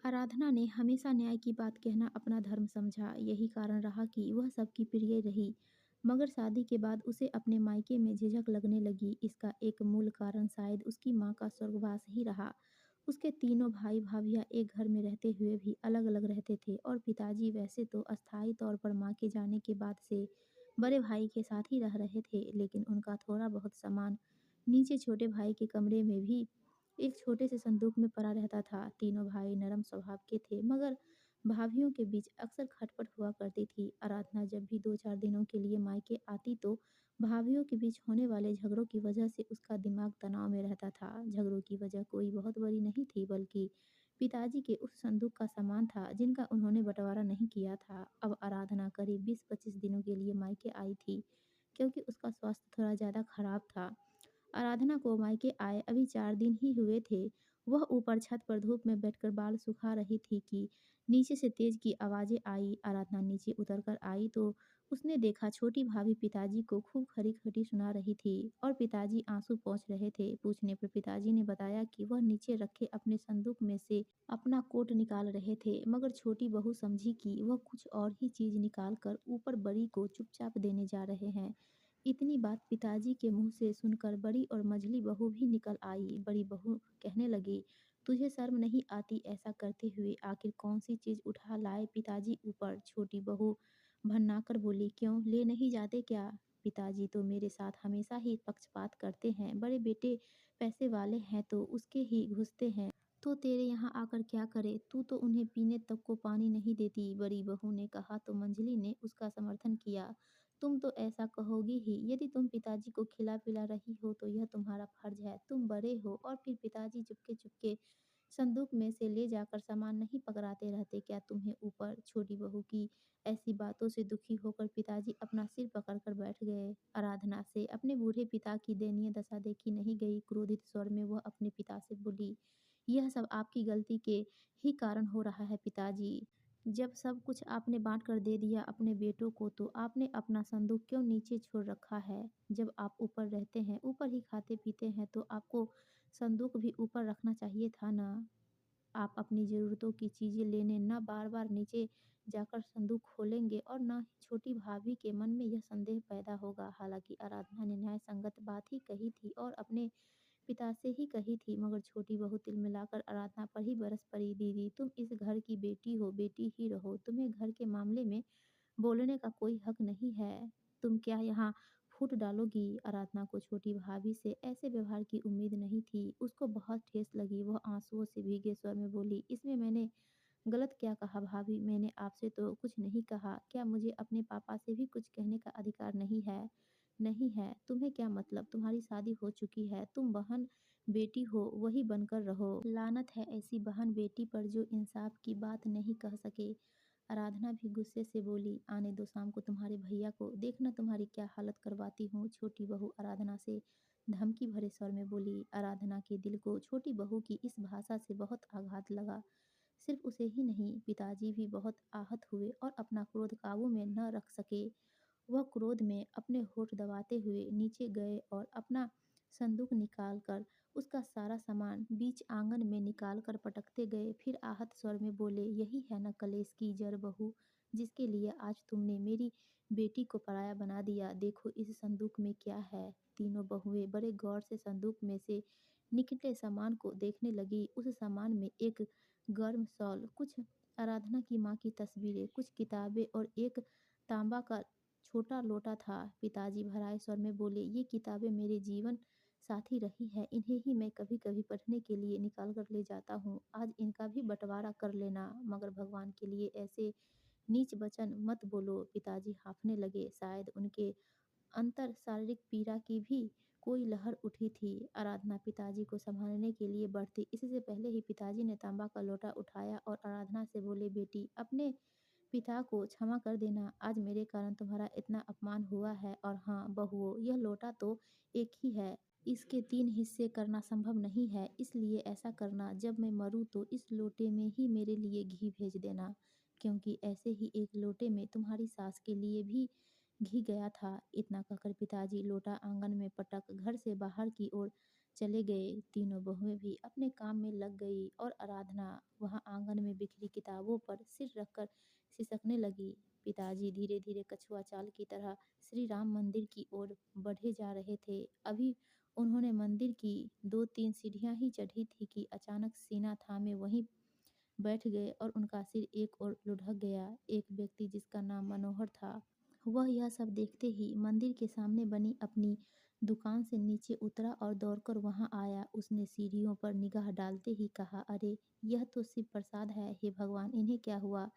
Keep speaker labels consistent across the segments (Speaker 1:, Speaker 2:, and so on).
Speaker 1: आराधना ने हमेशा न्याय की बात कहना अपना धर्म समझा। यही कारण रहा कि वह सबकी प्रिय रही। मगर शादी के बाद उसे अपने मायके में झिझक लगने लगी। इसका एक मूल कारण शायद उसकी माँ का स्वर्गवास ही रहा। उसके तीनों भाई भाभियाँ एक घर में रहते हुए भी अलग अलग रहते थे और पिताजी वैसे तो अस्थायी तौर पर माँ के जाने के बाद से बड़े भाई के साथ ही रह रहे थे, लेकिन उनका थोड़ा बहुत सामान नीचे छोटे भाई के कमरे में भी एक छोटे से संदूक में पड़ा रहता था। तीनों भाई नरम स्वभाव के थे, मगर भाभीियों के बीच अक्सर खटपट हुआ करती थी। आराधना जब भी 2-4 दिनों के लिए मायके आती तो भाभीियों के बीच होने वाले झगड़ों की वजह से उसका दिमाग तनाव में रहता था। झगड़ों की वजह कोई बहुत बड़ी नहीं थी, बल्कि पिताजी के उस संदूक का सामान था जिनका उन्होंने बंटवारा नहीं किया था। अब आराधना करीब 20-25 दिनों के लिए मायके आई थी, क्योंकि उसका स्वास्थ्य थोड़ा ज़्यादा खराब था। आराधना को मायके आए अभी 4 दिन ही हुए थे। वह ऊपर छत पर धूप में बैठकर बाल सुखा रही थी कि नीचे से तेज की आवाज़ें आई। आराधना नीचे उतर कर आई तो उसने देखा छोटी भाभी पिताजी को खूब खरी-खटी सुना रही थी और पिताजी आँसू पोंछ रहे थे। पूछने पर पिताजी ने बताया कि वह नीचे रखे अपने संदूक में से अपना कोट निकाल रहे थे, मगर छोटी बहू समझी कि वह कुछ और ही चीज़ निकाल कर ऊपर बड़ी को चुपचाप देने जा रहे हैं। इतनी बात पिताजी के मुँह से सुनकर बड़ी और मझली बहू भी निकल आई। बड़ी बहू कहने लगी, तुझे शर्म नहीं आती ऐसा करते हुए? आखिर कौन-सी चीज़ उठा लाए पिताजी ऊपर? छोटी बहू भन्नाकर बोली, क्यों ले नहीं जाते क्या? पिताजी तो मेरे साथ हमेशा ही पक्षपात करते हैं। बड़े बेटे पैसे वाले हैं तो उसके ही घुसते हैं। तो तेरे यहाँ आकर क्या करे? तू तो उन्हें पीने तक को पानी नहीं देती। बड़ी बहू ने कहा तो मंजली ने उसका समर्थन किया। तुम तो ऐसा कहोगी ही। यदि तुम पिताजी को खिला-पिला रही हो तो यह तुम्हारा फ़र्ज़ है। तुम बड़े हो और फिर पिताजी चुपके-चुपके संदूक में से ले जाकर सामान नहीं पकड़ाते रहते क्या तुम्हें ऊपर? छोटी बहू की ऐसी बातों से दुखी होकर पिताजी अपना सिर पकड़कर बैठ गए। आराधना से अपने बूढ़े पिता की दयनीय दशा देखी नहीं गई। क्रोधित स्वर में वह अपने पिता से बोली, यह सब आपकी गलती के ही कारण हो रहा है पिताजी। जब सब कुछ आपने बाँट कर दे दिया अपने बेटों को तो आपने अपना संदूक क्यों नीचे छोड़ रखा है? जब आप ऊपर रहते हैं, ऊपर ही खाते-पीते हैं तो आपको संदूक भी ऊपर रखना चाहिए था ना? आप अपनी ज़रूरतों की चीज़ें लेने ना बार-बार नीचे जाकर संदूक खोलेंगे और ना ही छोटी भाभी के मन में यह संदेह पैदा होगा। हालाँकि आराधना ने न्याय संगत बात ही कही थी और अपने पिता से ही कही थी, मगर छोटी बहू तिलमिलाकर आराधना पर ही बरस पड़ी। दीदी, तुम इस घर की बेटी हो, बेटी ही रहो। तुम्हें घर के मामले में बोलने का कोई हक नहीं है। तुम क्या यहाँ फूट डालोगी? आराधना को छोटी भाभी से ऐसे व्यवहार की उम्मीद नहीं थी। उसको बहुत ठेस लगी। वह आँसुओं से भीगे स्वर में बोली, इसमें मैंने गलत क्या कहा भाभी? मैंने आपसे तो कुछ नहीं कहा। क्या मुझे अपने पापा से भी कुछ कहने का अधिकार नहीं है? नहीं है। तुम्हें क्या मतलब? तुम्हारी शादी हो चुकी है। तुम बहन-बेटी हो, वही बनकर रहो। लानत है ऐसी बहन-बेटी पर जो इंसाफ की बात नहीं कह सके। आराधना भी गुस्से से बोली, आने दो शाम को तुम्हारे भैया को, देखना तुम्हारी क्या हालत करवाती हूँ। छोटी बहू आराधना से धमकी भरे स्वर में बोली। आराधना के दिल को छोटी बहू की इस भाषा से बहुत आघात लगा। सिर्फ उसे ही नहीं, पिताजी भी बहुत आहत हुए और अपना क्रोध काबू में न रख सके। वह क्रोध में अपने होठ दबाते हुए नीचे गए और अपना संदूक निकाल कर उसका सारा सामान बीच आंगन में निकाल कर पटकते गए। फिर आहत स्वर में बोले, यही है न कलेश की जड़ बहू, जिसके लिए आज तुमने मेरी बेटी को पराया बना दिया। देखो इस संदूक में क्या है? तीनों बहुएं बड़े गौर से संदूक में से निकले सामान को देखने लगी। उस सामान में एक गर्म शॉल, कुछ आराधना की माँ की तस्वीरें, कुछ किताबें और एक तांबा का छोटा लोटा था। पिताजी भराए स्वर में बोले, ये किताबें मेरे जीवन साथी रही है। इन्हें ही मैं कभी-कभी पढ़ने के लिए निकाल कर ले जाता हूँ। आज इनका भी बँटवारा कर लेना, मगर भगवान के लिए ऐसे नीच वचन मत बोलो। पिताजी हाँफने लगे। शायद उनके अंतर शारीरिक पीड़ा की भी कोई लहर उठी थी। आराधना पिताजी को संभालने के लिए बढ़ती, इससे पहले ही पिताजी ने तांबा का लोटा उठाया और आराधना से बोले, बेटी अपने पिता को क्षमा कर देना। आज मेरे कारण तुम्हारा इतना अपमान हुआ है। और हाँ बहुओं, यह लोटा तो एक ही है। इसके 3 हिस्से करना संभव नहीं है, इसलिए ऐसा करना, जब मैं मरूँ तो इस लोटे में ही मेरे लिए घी भेज देना, क्योंकि ऐसे ही एक लोटे में तुम्हारी सास के लिए भी घी गया था। इतना कहकर पिताजी लोटा आंगन में पटक घर से बाहर की ओर चले गए। तीनों बहुएं भी अपने काम में लग गई और आराधना वहां आंगन में बिखरी किताबों पर सिर रखकर सिसकने लगी। पिताजी धीरे-धीरे कछुआ चाल की तरह श्री राम मंदिर की ओर बढ़े जा रहे थे। अभी उन्होंने मंदिर की 2-3 सीढ़ियाँ ही चढ़ी थी कि अचानक सीना थामे वहीं बैठ गए और उनका सिर एक ओर लुढ़क गया। एक व्यक्ति जिसका नाम मनोहर था, वह यह सब देखते ही मंदिर के सामने बनी अपनी दुकान से नीचे उतरा और दौड़कर वहां आया। उसने सीढ़ियों पर निगाह डालते ही कहा, अरे यह तो शिव प्रसाद है, हे भगवान इन्हें क्या हुआ।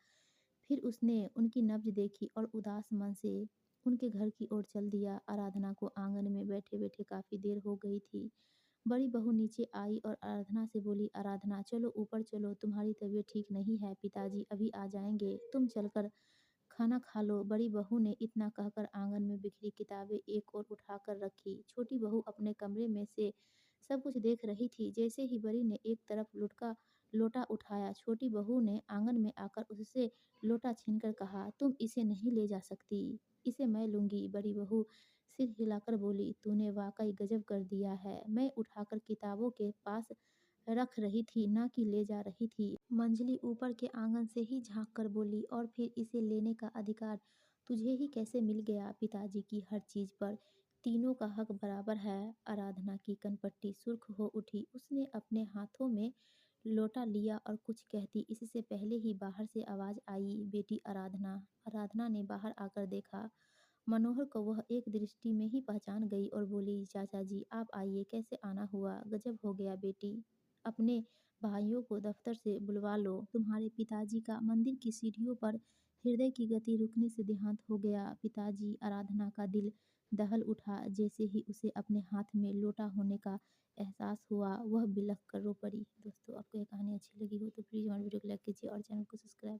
Speaker 1: फिर उसने उनकी नब्ज देखी और उदास मन से उनके घर की ओर चल दिया। आराधना को आंगन में बैठे बैठे काफी देर हो गई थी। बड़ी बहू नीचे आई और आराधना से बोली, आराधना चलो ऊपर चलो, तुम्हारी तबीयत ठीक नहीं है, पिताजी अभी आ जाएंगे, तुम चलकर खाना खा लो। बड़ी बहू ने इतना कहकर आंगन में बिखरी किताबें एक ओर उठाकर रखी। छोटी बहू अपने कमरे में से सब कुछ देख रही थी। जैसे ही बड़ी ने एक तरफ लुटका लोटा उठाया, छोटी बहू ने आंगन में आकर उससे लोटा छीनकर कहा, तुम इसे नहीं ले जा सकती, इसे मैं लूंगी। बड़ी बहू सिर हिलाकर बोली, तूने वाकई गजब कर दिया है। मैं उठाकर किताबों के पास रख रही थी, ना कि ले जा रही थी। मंजली ऊपर के आंगन से ही झांक कर बोली, और फिर इसे लेने का अधिकार तुझे ही कैसे मिल गया। पिताजी की हर चीज पर तीनों का हक बराबर है। आराधना की कनपट्टी सुर्ख हो उठी। उसने अपने हाथों में लोटा लिया और कुछ कहती, इससे पहले ही बाहर से आवाज आई, बेटी आराधना। आराधना ने बाहर आकर देखा मनोहर को। वह एक दृष्टि में ही पहचान गई और बोली, चाचा जी आप आइए, कैसे आना हुआ। गजब हो गया बेटी, अपने भाइयों को दफ्तर से बुलवा लो। तुम्हारे पिताजी का मंदिर की सीढ़ियों पर हृदय की गति रुकने से देहांत हो गया। पिताजी, आराधना का दिल दहल उठा। जैसे ही उसे अपने हाथ में लोटा होने का एहसास हुआ, वह बिलख कर रो पड़ी। दोस्तों आपको ये कहानी अच्छी लगी हो तो प्लीज़ हमारे वीडियो को लाइक कीजिए और चैनल को सब्सक्राइब